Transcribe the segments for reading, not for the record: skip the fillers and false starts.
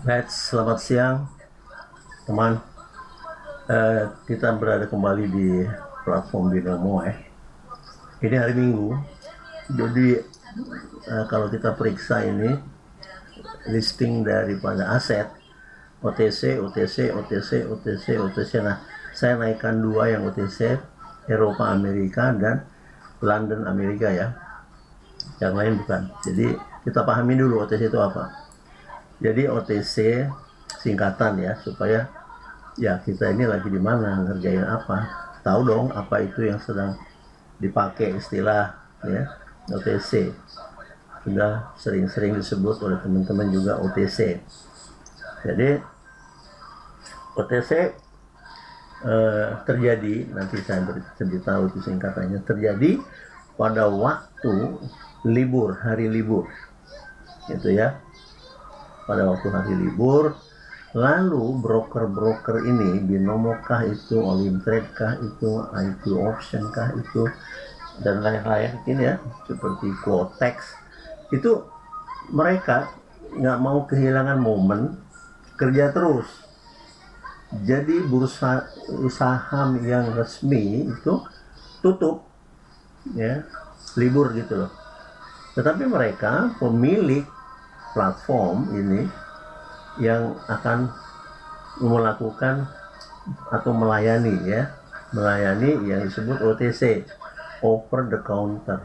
Right, selamat siang teman. Kita berada kembali di platform Binomo ya. Ini hari Minggu, jadi kalau kita periksa ini listing daripada aset OTC, OTC, OTC, OTC, OTC. Nah, saya naikkan dua yang OTC, Eropa Amerika dan London Amerika ya. Yang lain bukan. Jadi kita pahami dulu OTC itu apa. Jadi OTC singkatan ya, supaya ya kita ini lagi di mana, ngerjain apa, tahu dong apa itu yang sedang dipakai istilah ya. OTC sudah sering-sering disebut oleh teman-teman juga OTC. Jadi OTC terjadi, nanti saya beritahu itu singkatannya, terjadi pada waktu libur, hari libur gitu ya, pada waktu hari libur. Lalu broker-broker ini, Binomo kah itu, Olimtrade kah itu, IQ Option kah itu, dan lain-lain ini ya, seperti Quotex, itu mereka nggak mau kehilangan momen, kerja terus. Jadi bursa saham yang resmi itu tutup ya, libur gitu loh. Tetapi mereka pemilik platform ini yang akan melakukan atau melayani yang disebut OTC, over the counter.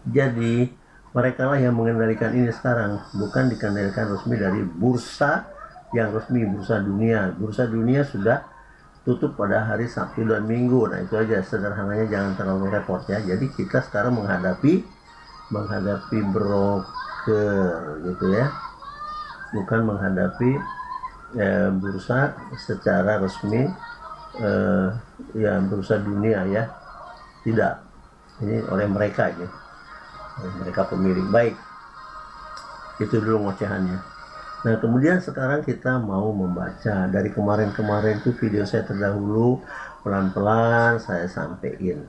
Jadi mereka lah yang mengendalikan ini sekarang, bukan dikendalikan resmi dari bursa yang resmi, bursa dunia. Bursa dunia sudah tutup pada hari Sabtu dan Minggu. Nah itu aja sederhananya, jangan terlalu repot ya. Jadi kita sekarang menghadapi broker gitu ya, bukan menghadapi bursa secara resmi, ya bursa dunia ya, tidak. Ini oleh mereka aja, mereka pemilik. Baik, itu dulu ngocehannya. Nah kemudian sekarang kita mau membaca dari kemarin itu video saya terdahulu, pelan-pelan saya sampein.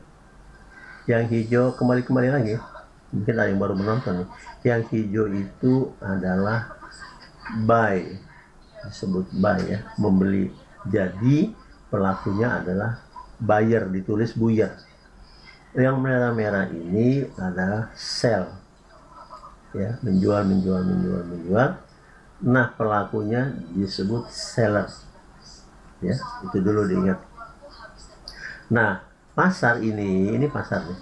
Yang hijau kembali lagi, mungkin ada yang baru menonton nih. Yang hijau itu adalah buy, disebut buy ya, membeli. Jadi pelakunya adalah buyer, ditulis buyer. Yang merah-merah ini adalah sell ya, menjual. Nah pelakunya disebut seller ya, itu dulu diingat. Nah pasar ini pasar nih.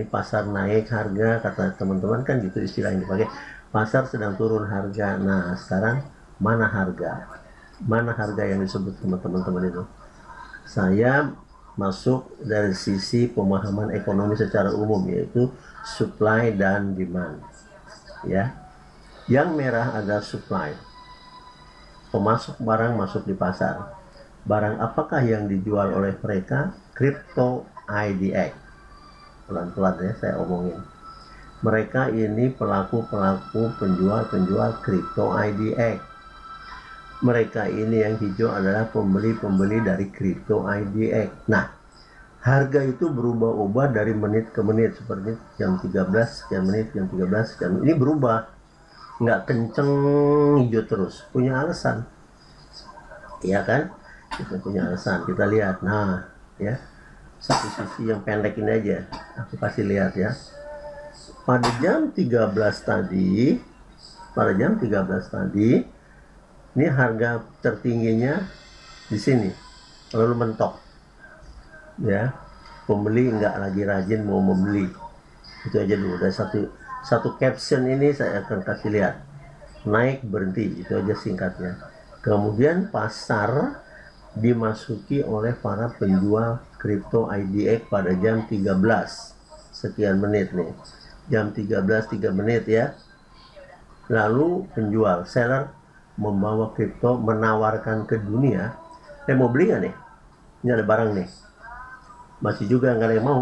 Pasar naik harga, kata teman-teman kan gitu istilah yang dipakai. Pasar sedang turun harga. Nah sekarang mana harga yang disebut teman-teman itu? Saya masuk dari sisi pemahaman ekonomi secara umum, yaitu supply dan demand ya. Yang merah adalah supply, pemasok barang masuk di pasar. Barang apakah yang dijual oleh mereka? Crypto IDX. Pelan-pelan ya saya omongin. Mereka ini pelaku penjual crypto IDX. Mereka ini yang hijau adalah pembeli dari crypto IDX. Nah, harga itu berubah-ubah dari menit ke menit, seperti jam 13 sekian menit, jam 13 sekian menit. Ini berubah, nggak kenceng hijau terus, punya alasan. Iya kan? Kita punya alasan. Kita lihat. Nah, ya. Satu sisi yang pendek ini aja aku kasih lihat ya. Pada jam 13 tadi, ini harga tertingginya di sini, lalu mentok ya. Pembeli nggak lagi rajin mau membeli. Itu aja dulu. Dari satu caption ini saya akan kasih lihat, naik berhenti, itu aja singkatnya. Kemudian pasar dimasuki oleh para penjual crypto IDX pada jam 13 sekian menit nih, jam 13:03 ya. Lalu penjual seller membawa kripto, menawarkan ke dunia, mau beli nggak nih, ini ada barang nih. Masih juga nggak ada yang mau.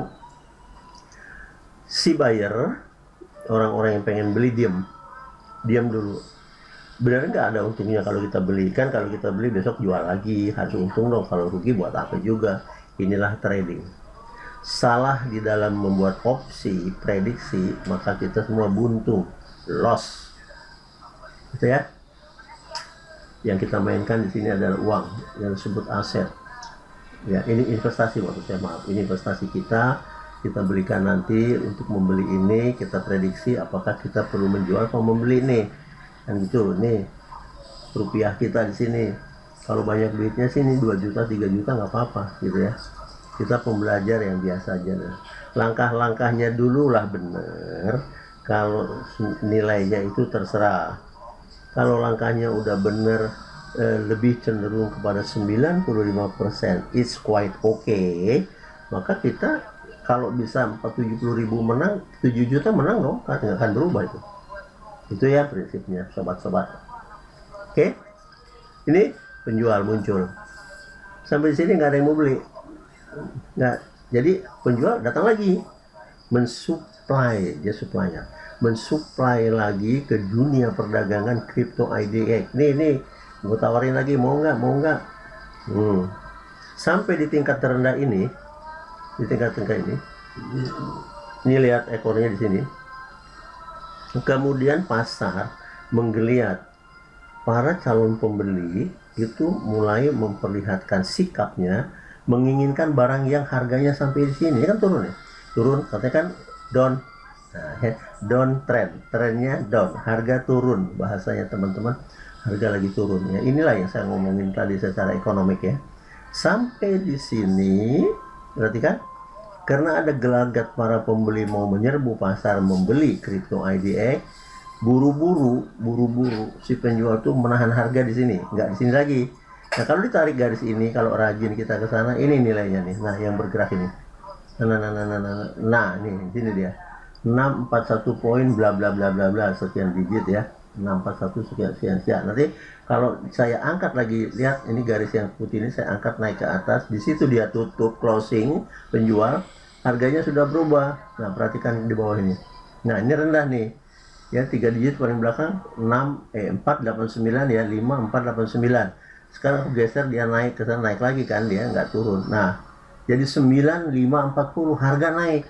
Si buyer, orang-orang yang pengen beli, diam dulu. Benar nggak ada untungnya kalau kita beli? Kan kalau kita beli besok jual lagi, harus untung dong. Kalau rugi buat apa juga? Inilah trading. Salah di dalam membuat opsi prediksi, maka kita semua buntu, loss gitu ya. Yang kita mainkan di sini adalah uang yang disebut aset. Ya, ini investasi maksud saya, maaf. Ini investasi kita belikan nanti untuk membeli ini, kita prediksi apakah kita perlu menjual atau membeli nih. Kan gitu. Nih rupiah kita di sini. Kalau banyak duitnya sih ini 2 juta, 3 juta nggak apa-apa gitu ya. Kita pembelajar yang biasa aja. Langkah-langkahnya dulu lah bener. Kalau nilainya itu terserah. Kalau langkahnya udah bener, lebih cenderung kepada 95%, it's quite okay, maka kita kalau bisa 470.000 menang, 7 juta menang dong, kan nggak akan berubah itu ya prinsipnya sobat-sobat. Oke, ini penjual muncul sampai di sini nggak ada yang mau beli, nggak. Jadi penjual datang lagi mensuplai, dia supply-nya mensuplai lagi ke dunia perdagangan crypto IDX. Nih gue tawarin lagi, mau nggak. Sampai di tingkat terendah ini, ini lihat ekornya di sini. Kemudian pasar menggeliat, para calon pembeli itu mulai memperlihatkan sikapnya menginginkan barang yang harganya sampai di sini. Ini kan turun ya, katanya kan down. Down trennya down, harga turun, bahasanya teman-teman, harga lagi turun ya. Inilah yang saya ngomongin tadi secara ekonomik ya. Sampai di sini berarti kan karena ada gelagat para pembeli mau menyerbu pasar membeli crypto IDX, buru-buru si penjual tuh menahan harga di sini, nggak di sini lagi. Nah kalau ditarik garis ini, kalau rajin kita ke sana, ini nilainya nih. Nah yang bergerak ini, nah nih sini dia 641 poin bla bla bla bla bla sekian digit ya, 641 sekian. Nanti kalau saya angkat lagi, lihat ini garis yang putih ini, saya angkat naik ke atas, di situ dia tutup closing penjual, harganya sudah berubah. Nah perhatikan di bawah ini, nah ini rendah nih ya, 3 digit paling belakang 489 ya, 5489. Sekarang geser dia naik ke sana, naik lagi kan, dia nggak turun. Nah jadi 9540 harga naik.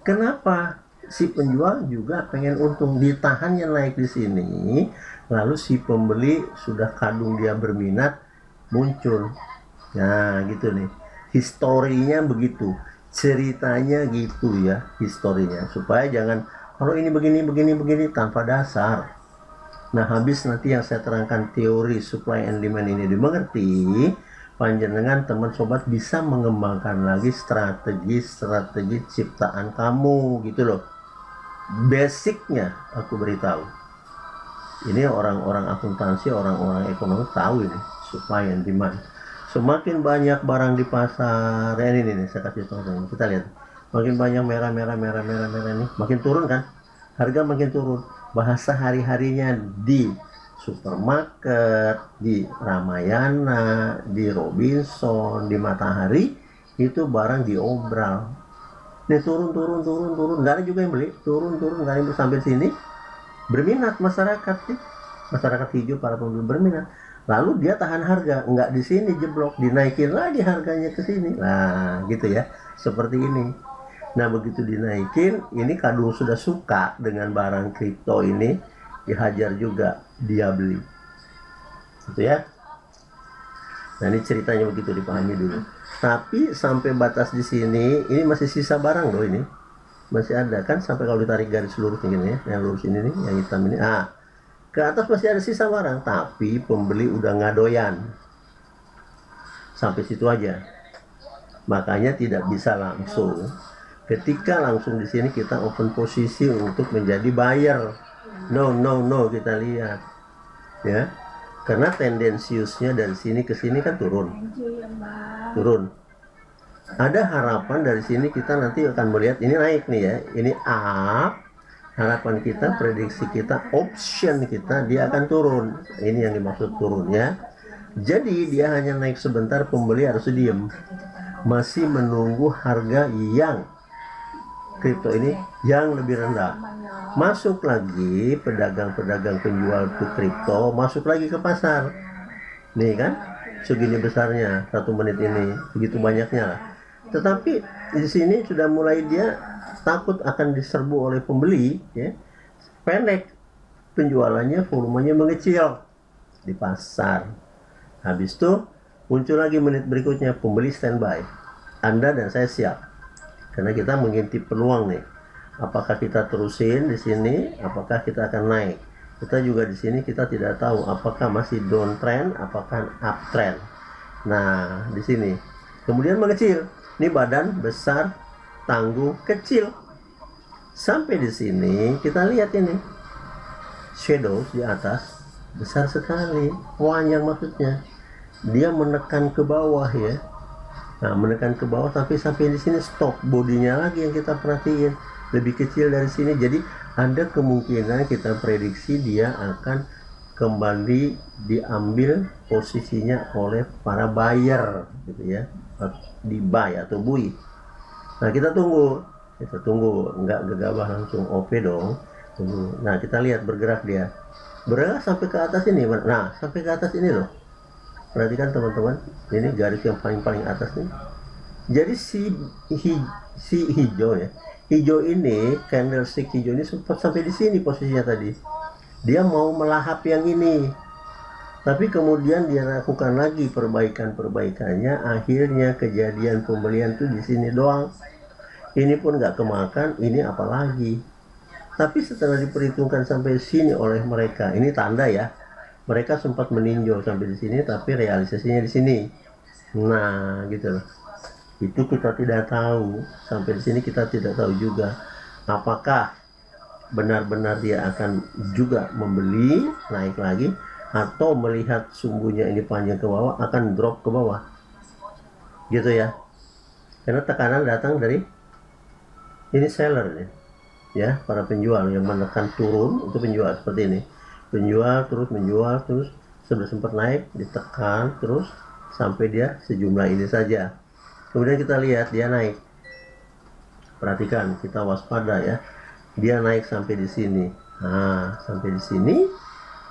Kenapa? Si penjual juga pengen untung, ditahannya naik di sini, lalu si pembeli sudah kadung dia berminat muncul. Nah gitu nih, historinya begitu, ceritanya gitu ya, historinya, supaya jangan kalau ini begini tanpa dasar. Nah habis nanti yang saya terangkan teori supply and demand ini dimengerti, panjenengan teman sobat bisa mengembangkan lagi strategi ciptaan kamu gitu loh. Basicnya aku beritahu, ini orang-orang akuntansi, orang-orang ekonomi tahu ini supply and demand. Semakin banyak barang di pasar, ya ini saya kasih contoh, kita lihat, makin banyak merah ini, makin turun kan, harga makin turun. Bahasa hari-harinya di supermarket, di Ramayana, di Robinson, di Matahari, itu barang diobral. Nih turun, nggak ada juga yang beli, turun, nggak ada yang beli. Sampai sini berminat masyarakat sih, masyarakat hijau, para pembeli berminat. Lalu dia tahan harga, nggak di sini jeblok, dinaikin lagi harganya ke sini. Nah gitu ya, seperti ini. Nah begitu dinaikin, ini kadung sudah suka dengan barang kripto ini, dihajar juga, dia beli gitu ya. Nah ini ceritanya begitu, dipahami dulu. Tapi sampai batas di sini, ini masih sisa barang loh, ini masih ada kan, sampai kalau ditarik garis lurus begini ya, yang lurus ini nih, yang hitam ini, ke atas masih ada sisa barang, tapi pembeli udah ngadoyan sampai situ aja. Makanya tidak bisa langsung. Ketika langsung di sini kita open posisi untuk menjadi buyer. No, kita lihat ya. Karena tendensiusnya dari sini ke sini kan turun. Ada harapan dari sini kita nanti akan melihat ini naik nih ya. Ini up. Harapan kita, prediksi kita, option kita, dia akan turun. Ini yang dimaksud turun ya. Jadi dia hanya naik sebentar, pembeli harus diam. Masih menunggu harga yang kripto ini yang lebih rendah. Masuk lagi pedagang-pedagang penjual kripto, masuk lagi ke pasar. Nih kan, segini besarnya 1 menit ini, begitu banyaknya lah. Tetapi di sini sudah mulai dia takut akan diserbu oleh pembeli, ya. Pendek penjualannya, volumenya mengecil. di pasar. Habis itu muncul lagi menit berikutnya, pembeli standby. Anda dan saya siap, karena kita mengintip peluang nih. Apakah kita terusin di sini, apakah kita akan naik. Kita juga di sini kita tidak tahu apakah masih downtrend, apakah uptrend. Nah, di sini kemudian mengecil. Ini badan besar, tangguh, kecil. Sampai di sini kita lihat ini shadow di atas besar sekali, panjang maksudnya. Dia menekan ke bawah ya. Nah, menekan ke bawah sampai di sini stop. Bodinya lagi yang kita perhatiin lebih kecil dari sini. Jadi ada kemungkinan kita prediksi dia akan kembali diambil posisinya oleh para buyer gitu ya, di buy atau buy. Nah, kita tunggu, nggak gegabah langsung OP dong. Tunggu. Nah, kita lihat bergerak dia, bergerak sampai ke atas ini. Nah, sampai ke atas ini loh. Perhatikan teman-teman, ini garis yang paling atas nih. Jadi si hijau ya, hijau ini, candlestick hijau ini sempat sampai di sini posisinya tadi. Dia mau melahap yang ini, tapi kemudian dia lakukan lagi perbaikannya. Akhirnya kejadian pembelian tuh di sini doang. Ini pun nggak kemakan, ini apalagi. Tapi setelah diperhitungkan sampai sini oleh mereka, ini tanda ya. Mereka sempat meninjau sampai di sini, tapi realisasinya di sini. Nah, gitu loh. Itu kita tidak tahu. Sampai di sini kita tidak tahu juga apakah benar-benar dia akan juga membeli naik lagi, atau melihat sumbunya ini panjang ke bawah akan drop ke bawah. Gitu ya. Karena tekanan datang dari ini seller nih. Ya, para penjual yang menekan turun itu penjual seperti ini. Menjual terus sudah sempat naik, ditekan terus sampai dia sejumlah ini saja. Kemudian kita lihat dia naik. Perhatikan, kita waspada ya. Dia naik sampai di sini. Nah, sampai di sini.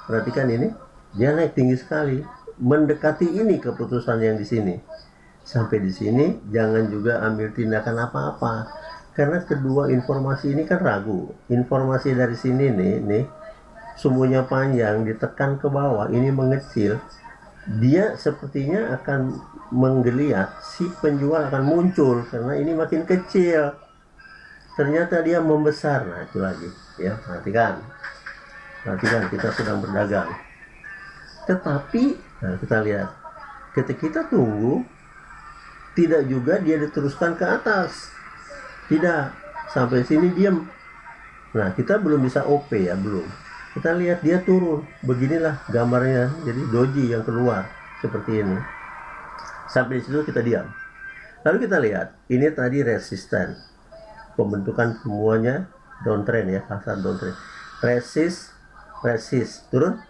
Perhatikan ini, dia naik tinggi sekali, mendekati ini keputusan yang di sini. Sampai di sini jangan juga ambil tindakan apa-apa. Karena kedua informasi ini kan ragu. Informasi dari sini nih sumbunya panjang, ditekan ke bawah, ini mengecil, dia sepertinya akan menggeliat, si penjual akan muncul karena ini makin kecil. Ternyata dia membesar. Nah, itu lagi ya, perhatikan kita sedang berdagang. Tetapi nah, kita lihat ketika kita tunggu, tidak juga dia diteruskan ke atas, tidak, sampai sini diam. Nah, kita belum bisa OP ya, belum. Kita lihat dia turun, beginilah gambarnya. Jadi doji yang keluar seperti ini. Sampai di situ kita diam. Lalu kita lihat, ini tadi resisten, pembentukan semuanya downtrend ya, pasar downtrend. Resist, turun.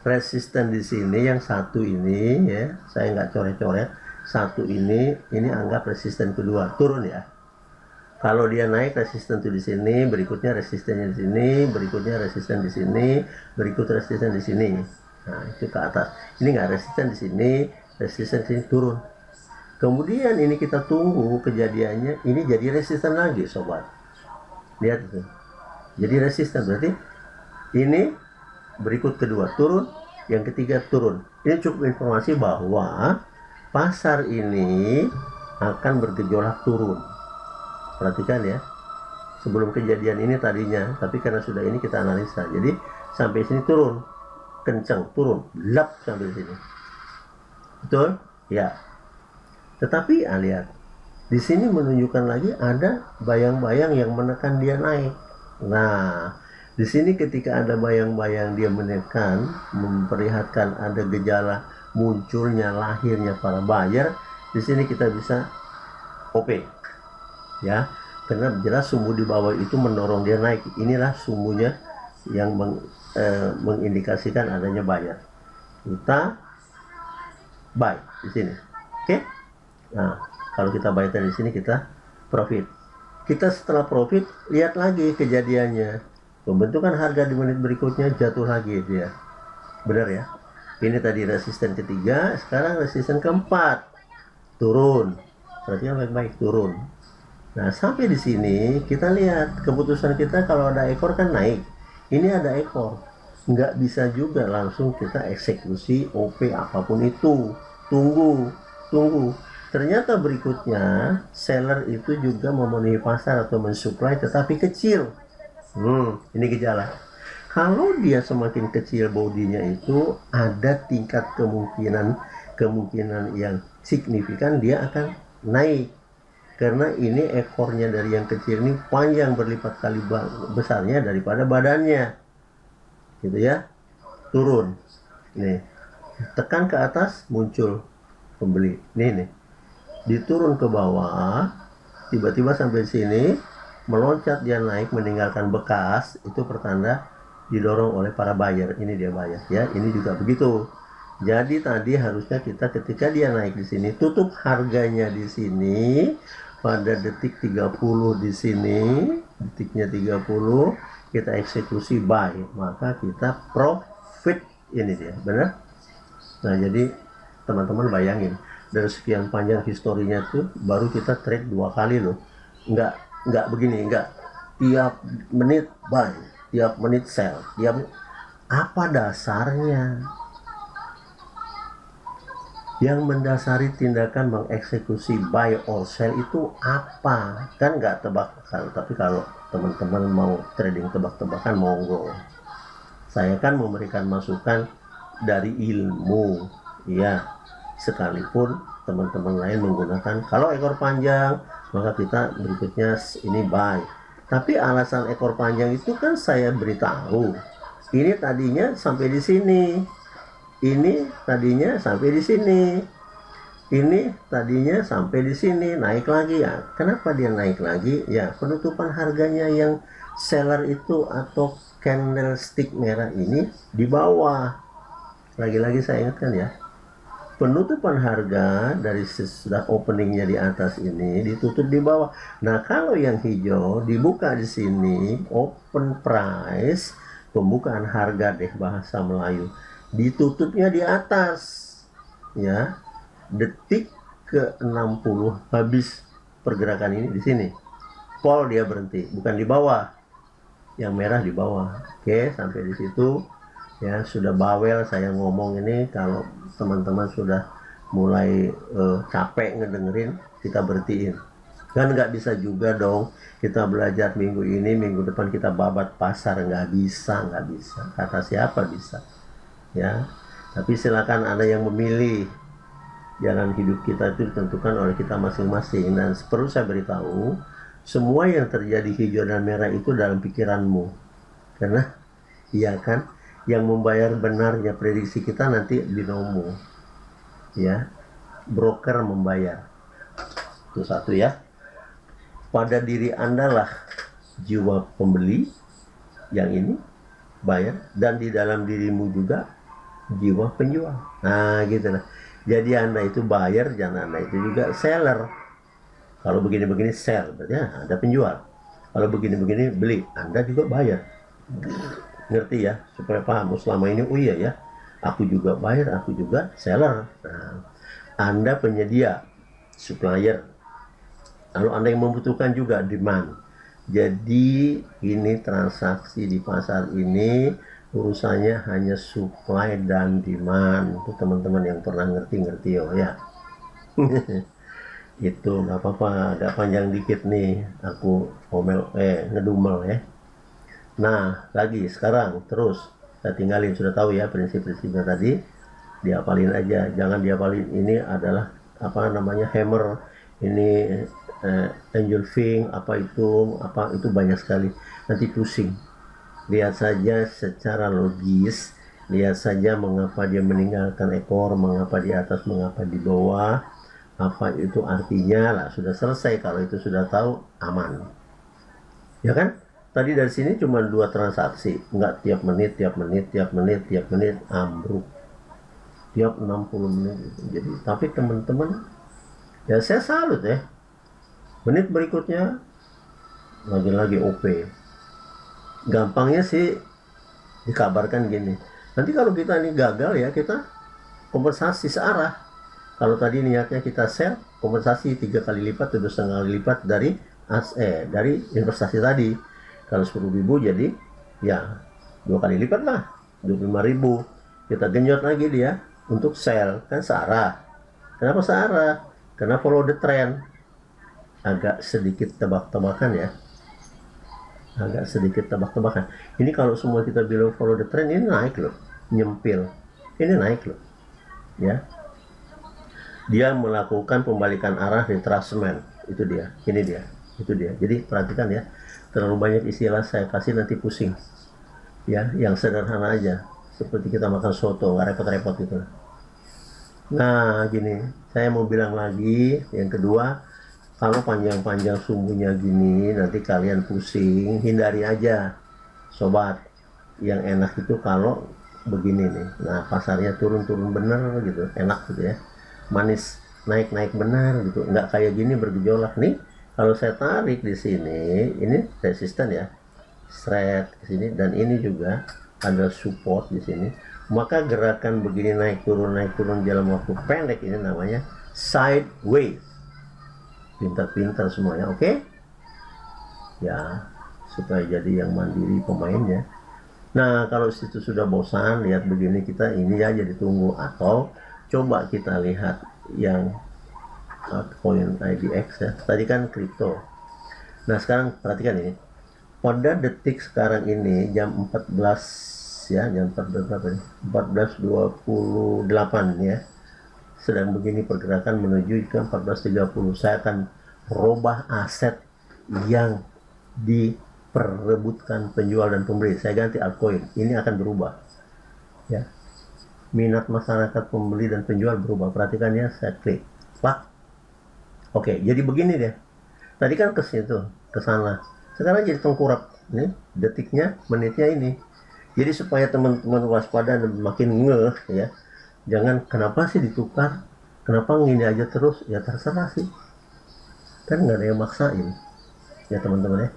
Resisten di sini yang satu ini ya, saya nggak coret-coret. Satu ini anggap resisten kedua, turun ya. Kalau dia naik, resisten tuh di sini, berikutnya resistennya di sini, berikutnya resisten di sini, berikut resisten di sini. Nah, itu ke atas. Ini nggak resisten di sini, resisten di sini turun. Kemudian ini kita tunggu kejadiannya, ini jadi resisten lagi, sobat. Lihat itu. Jadi resisten berarti ini berikut kedua turun, yang ketiga turun. Ini cukup informasi bahwa pasar ini akan bergejolak turun. Perhatikan ya, sebelum kejadian ini tadinya, tapi karena sudah ini kita analisa. Jadi sampai sini turun, kencang turun, lap sampai sini. Betul? Ya. Tetapi lihat, di sini menunjukkan lagi ada bayang-bayang yang menekan dia naik. Nah, di sini ketika ada bayang-bayang dia menekan, memperlihatkan ada gejala munculnya, lahirnya para buyer, di sini kita bisa OP. Ya, karena jelas sumbu di bawah itu mendorong dia naik. Inilah sumbunya yang mengindikasikan adanya buyer. Kita buy di sini. Oke? Nah, kalau kita buy di sini kita profit. Kita setelah profit lihat lagi kejadiannya. Pembentukan harga di menit berikutnya jatuh lagi dia. Benar ya? Ini tadi resisten ketiga, sekarang resisten keempat. Turun. Berarti baik-baik turun. Nah, sampai di sini kita lihat keputusan kita, kalau ada ekor kan naik. Ini ada ekor. nggak bisa juga langsung kita eksekusi OP apapun itu. Tunggu. Ternyata berikutnya seller itu juga memenuhi pasar atau mensuplai tetapi kecil. Ini gejala. Kalau dia semakin kecil bodinya itu ada tingkat kemungkinan yang signifikan dia akan naik. Karena ini ekornya dari yang kecil ini panjang berlipat kali besarnya daripada badannya. Gitu ya. Turun. Nih. Tekan ke atas muncul pembeli. Nih. Diturun ke bawah, tiba-tiba sampai sini meloncat dia naik meninggalkan bekas, itu pertanda didorong oleh para buyer. Ini dia buyer ya. Ini juga begitu. Jadi tadi harusnya kita ketika dia naik di sini tutup harganya di sini pada detik 30 di sini, detiknya 30 kita eksekusi buy, maka kita profit. Ini dia, benar? Nah, jadi teman-teman bayangin dari sekian panjang historinya tuh baru kita trade 2 kali loh. Enggak begini, enggak tiap menit buy, tiap menit sell, apa dasarnya? Yang mendasari tindakan mengeksekusi buy or sell itu apa? Kan nggak tebak-tebakan, tapi kalau teman-teman mau trading tebak-tebakan monggo. Saya kan memberikan masukan dari ilmu, ya. Sekalipun teman-teman lain menggunakan kalau ekor panjang, maka kita berikutnya ini buy. Tapi alasan ekor panjang itu kan saya beritahu. Ini tadinya sampai di sini. Ini tadinya sampai di sini. Ini tadinya sampai di sini, naik lagi ya. Kenapa dia naik lagi? Ya, penutupan harganya yang seller itu atau candlestick merah ini di bawah. Lagi-lagi saya ingatkan ya. Penutupan harga dari sesudah openingnya di atas ini ditutup di bawah. Nah, kalau yang hijau dibuka di sini, open price, pembukaan harga deh bahasa Melayu, ditutupnya di atas ya, detik ke 60 habis pergerakan ini di sini call dia berhenti, bukan di bawah, yang merah di bawah. Oke, sampai di situ ya, sudah bawel saya ngomong ini. Kalau teman-teman sudah mulai capek ngedengerin, kita berhentiin. Kan nggak bisa juga dong kita belajar minggu ini, minggu depan kita babat pasar. Nggak bisa. Kata siapa bisa? Ya, tapi silakan Anda yang memilih. Jalan hidup kita itu ditentukan oleh kita masing-masing. Dan perlu saya beritahu, semua yang terjadi hijau dan merah itu dalam pikiranmu. Karena iya kan, yang membayar benarnya prediksi kita nanti binomo, ya, broker membayar. Itu satu ya. Pada diri Anda lah jiwa pembeli yang ini bayar, dan di dalam dirimu juga jiwa penjual. Nah, gitu lah. Jadi Anda itu buyer, jangan Anda itu juga seller. Kalau begini-begini sell, berarti ada penjual. Kalau begini-begini beli, Anda juga buyer. Ngerti ya? Supaya paham. Selama ini, oh iya ya, aku juga buyer, aku juga seller. Nah, Anda penyedia, supplier. Lalu Anda yang membutuhkan juga demand. Jadi ini transaksi di pasar ini urusannya hanya supply dan demand. Itu teman-teman yang pernah ngerti oh ya. Itu nggak apa-apa, agak panjang dikit nih aku ngedumel ya. Nah, lagi sekarang terus saya tinggalin, sudah tahu ya prinsip-prinsipnya tadi, diapalin aja. Jangan diapalin ini adalah apa namanya hammer, ini angel fing, apa itu banyak sekali, nanti pusing. Lihat saja secara logis, lihat saja mengapa dia meninggalkan ekor, mengapa di atas, mengapa di bawah, apa itu artinya lah, sudah selesai. Kalau itu sudah tahu, aman. Ya kan? Tadi dari sini cuma 2 transaksi, nggak tiap menit, ambruk. Tiap 60 menit. Jadi, tapi teman-teman, ya saya salut ya. Menit berikutnya, lagi-lagi OP. Gampangnya sih dikabarkan gini, nanti kalau kita ini gagal ya, kita kompensasi searah. Kalau tadi niatnya kita sell, kompensasi 3 kali lipat, 2,5 kali lipat dari investasi tadi. Kalau 10.000 jadi ya 2 kali lipat lah, 25.000. Kita genjot lagi dia untuk sell, kan searah. Kenapa searah? Karena follow the trend. Agak sedikit tebak-tebakan ya. Agak sedikit tebak-tebakan. Ini kalau semua kita bilang follow the trend, ini naik loh. Nyempil. Ini naik loh. Ya. Dia melakukan pembalikan arah retracement. Itu dia. Ini dia. Itu dia. Jadi perhatikan ya. Terlalu banyak istilah saya kasih nanti pusing. Ya, yang sederhana aja. Seperti kita makan soto, nggak repot-repot gitu. Nah, gini. Saya mau bilang lagi. Yang kedua, kalau panjang-panjang sumbunya gini, nanti kalian pusing, hindari aja, sobat. Yang enak itu kalau begini nih. Nah, pasarnya turun-turun bener gitu, enak gitu ya. Manis, naik-naik benar gitu. Nggak kayak gini bergejolak nih. Kalau saya tarik di sini, ini resisten ya. Thread di sini, dan ini juga ada support di sini. Maka gerakan begini naik turun dalam waktu pendek ini namanya sideways. Pintar-pintar semuanya, oke? Ya, supaya jadi yang mandiri pemainnya. Nah, kalau situ sudah bosan lihat begini, kita ini aja ditunggu, atau coba kita lihat yang altcoin IDX ya. Tadi kan kripto. Nah, sekarang perhatikan ini. Pada detik sekarang ini jam 14 ya, jam 14 berapa nih? 14.28 ya. Sedang begini pergerakan menuju ke 14.30. Saya akan robah aset yang diperebutkan penjual dan pembeli. Saya ganti altcoin. Ini akan berubah. Ya. Minat masyarakat pembeli dan penjual berubah. Perhatikan ya, saya klik. Pak. Oke, jadi begini deh. Tadi kan ke situ, ke sana. Sekarang jadi tengkurap. Nih, detiknya, menitnya ini. Jadi supaya teman-teman waspada dan makin ngeh ya. Jangan kenapa sih ditukar? Kenapa gini aja terus? Ya terserah sih. Kan nggak ada yang maksain. Ya teman-teman ya.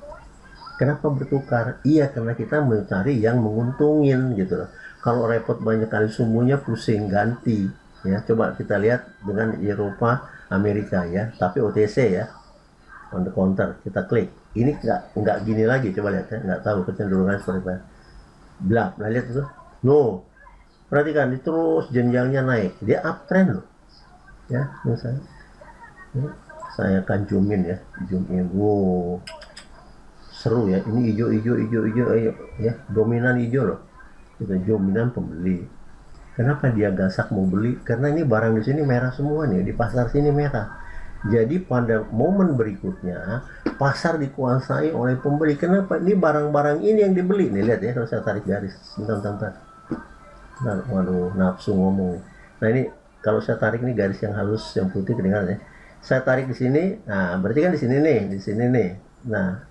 Kenapa bertukar? Iya, karena kita mencari yang menguntungin gitu loh. Kalau repot banyak kali sumbunya pusing, ganti. Ya, coba kita lihat dengan Eropa, Amerika ya. Tapi OTC ya. On the counter, kita klik. Ini nggak gini lagi, coba lihat ya. Nggak tahu kecenderungan seperti apa. Blap, nah lihat itu. No. Perhatikan, ini terus jenjangnya naik. Dia uptrend loh. Ya, misalnya. Saya akan zoom in ya. Zoom in. Wow. Seru ya. Ini hijau ya. Dominan hijau loh. Itu dominan pembeli. Kenapa dia gasak mau beli? Karena ini barang di sini merah semua nih. Di pasar sini merah. Jadi pada momen berikutnya pasar dikuasai oleh pembeli. Kenapa? Ini barang-barang ini yang dibeli. Nih lihat ya, kalau saya tarik garis. Bentar. Nah, waduh, nafsu ngomong. Nah ini kalau saya tarik ini garis yang halus, yang putih kedengaran ya. Saya tarik di sini. Nah, berarti kan di sini nih. Nah,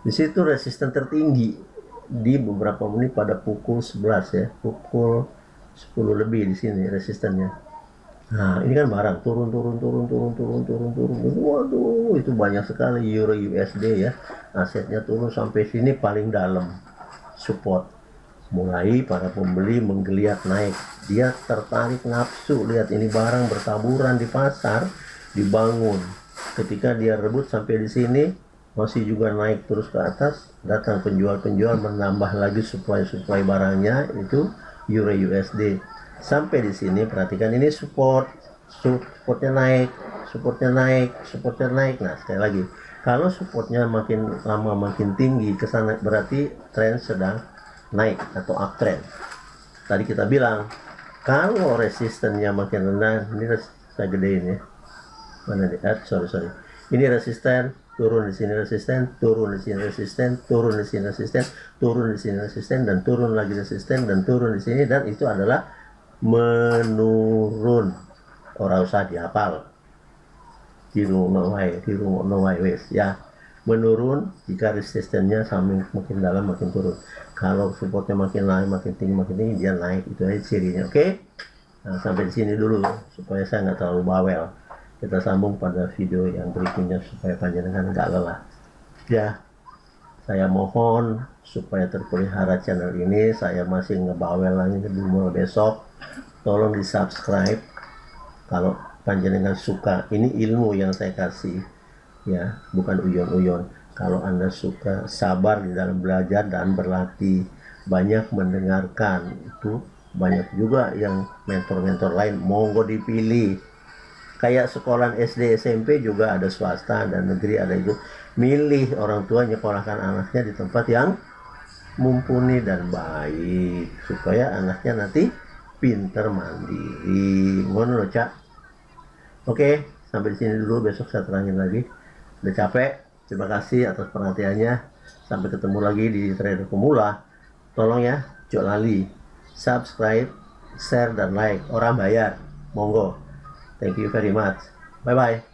di situ resisten tertinggi di beberapa menit pada pukul 11 ya. Pukul 10 lebih di sini resistennya. Nah, ini kan barang turun. Waduh, itu banyak sekali euro USD ya. Asetnya turun sampai sini paling dalam support. Mulai para pembeli menggeliat naik. Dia tertarik nafsu. Lihat ini barang bertaburan di pasar, dibangun. Ketika dia rebut sampai di sini, masih juga naik terus ke atas. Datang penjual-penjual menambah lagi supply barangnya, itu euro USD. Sampai di sini perhatikan ini supportnya naik. Nah, sekali lagi, kalau supportnya makin lama makin tinggi ke sana, berarti tren sedang naik atau uptrend. Tadi kita bilang kalau resistennya makin rendah, ini saya gedein ya. Mana nih? Sorry. Ini resisten, turun di sini resisten, turun di sini resisten, turun di sini resisten, turun di sini resisten, dan turun lagi resisten, dan turun di sini, dan itu adalah menurun. Orang usah dihafal. Tiru no way wes ya. Menurun jika resistennya makin dalam makin turun. Kalau supportnya makin naik makin tinggi dia naik, itu aja cirinya. Oke? Nah, sampai di sini dulu supaya saya nggak terlalu bawel. Kita sambung pada video yang berikutnya supaya panjenengan nggak lelah. Ya, saya mohon supaya terpelihara channel ini. Saya masih ngebawel lagi mulai besok. Tolong di subscribe kalau panjenengan suka. Ini ilmu yang saya kasih ya, bukan uyon-uyon. Kalau Anda suka, sabar di dalam belajar dan berlatih. banyak mendengarkan. Itu banyak juga yang mentor-mentor lain, monggo dipilih. Kayak sekolah SD SMP juga ada swasta dan negeri, ada itu. Milih orang tua nyekolahkan anaknya di tempat yang mumpuni dan baik supaya anaknya nanti pinter mandiri. Ngono loh, Cak. Oke, sampai di sini dulu, besok saya terangin lagi. Udah capek. Terima kasih atas perhatiannya. Sampai ketemu lagi di Trader Pemula. Tolong ya, Cok Lali, subscribe, share dan like. Orang bayar, monggo. Thank you very much. Bye bye.